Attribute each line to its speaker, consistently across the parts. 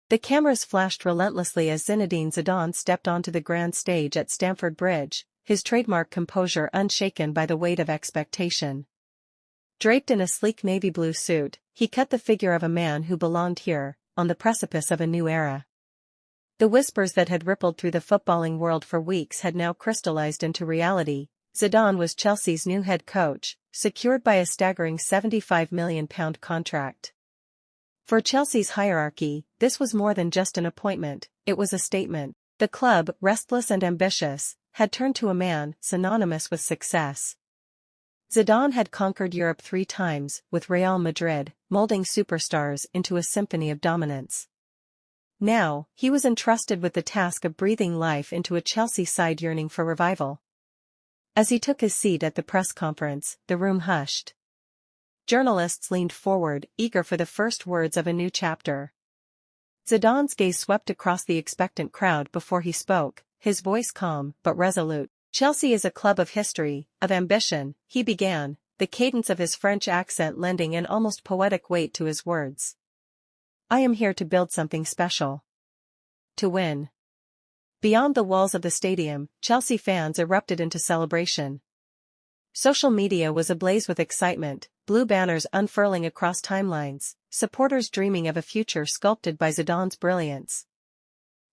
Speaker 1: The cameras flashed relentlessly as Zinedine Zidane stepped onto the grand stage at Stamford Bridge, his trademark composure unshaken by the weight of expectation. Draped in a sleek navy blue suit, he cut the figure of a man who belonged here, on the precipice of a new era. The whispers that had rippled through the footballing world for weeks had now crystallized into reality. Zidane was Chelsea's new head coach, secured by a staggering £75 million contract. For Chelsea's hierarchy, this was more than just an appointment, it was a statement. The club, restless and ambitious, had turned to a man synonymous with success. Zidane had conquered Europe 3 times, with Real Madrid, molding superstars into a symphony of dominance. Now, he was entrusted with the task of breathing life into a Chelsea side yearning for revival. As he took his seat at the press conference, the room hushed. Journalists leaned forward, eager for the first words of a new chapter. Zidane's gaze swept across the expectant crowd before he spoke, his voice calm but resolute. "Chelsea is a club of history, of ambition," he began, the cadence of his French accent lending an almost poetic weight to his words. "I am here to build something special. To win." Beyond the walls of the stadium, Chelsea fans erupted into celebration. Social media was ablaze with excitement, blue banners unfurling across timelines, supporters dreaming of a future sculpted by Zidane's brilliance.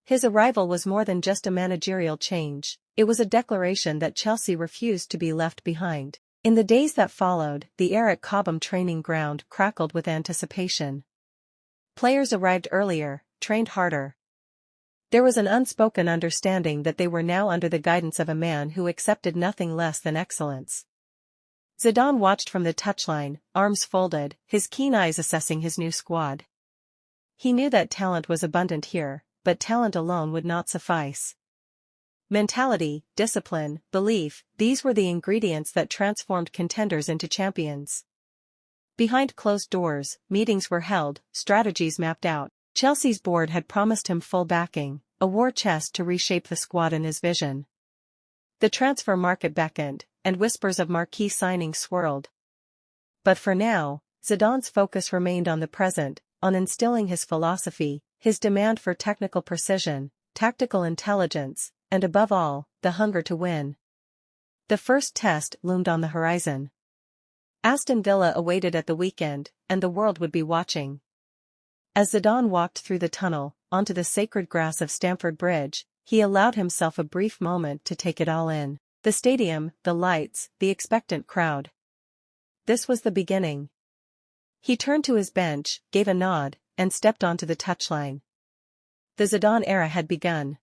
Speaker 1: His arrival was more than just a managerial change, it was a declaration that Chelsea refused to be left behind. In the days that followed, the air at Cobham training ground crackled with anticipation. Players arrived earlier, trained harder. There was an unspoken understanding that they were now under the guidance of a man who accepted nothing less than excellence. Zidane watched from the touchline, arms folded, his keen eyes assessing his new squad. He knew that talent was abundant here, but talent alone would not suffice. Mentality, discipline, belief, these were the ingredients that transformed contenders into champions. Behind closed doors, meetings were held, strategies mapped out. Chelsea's board had promised him full backing, a war chest to reshape the squad in his vision. The transfer market beckoned, and whispers of marquee signings swirled. But for now, Zidane's focus remained on the present, on instilling his philosophy, his demand for technical precision, tactical intelligence, and above all, the hunger to win. The first test loomed on the horizon. Aston Villa awaited at the weekend, and the world would be watching. As Zidane walked through the tunnel, onto the sacred grass of Stamford Bridge, he allowed himself a brief moment to take it all in. The stadium, the lights, the expectant crowd. This was the beginning. He turned to his bench, gave a nod, and stepped onto the touchline. The Zidane era had begun.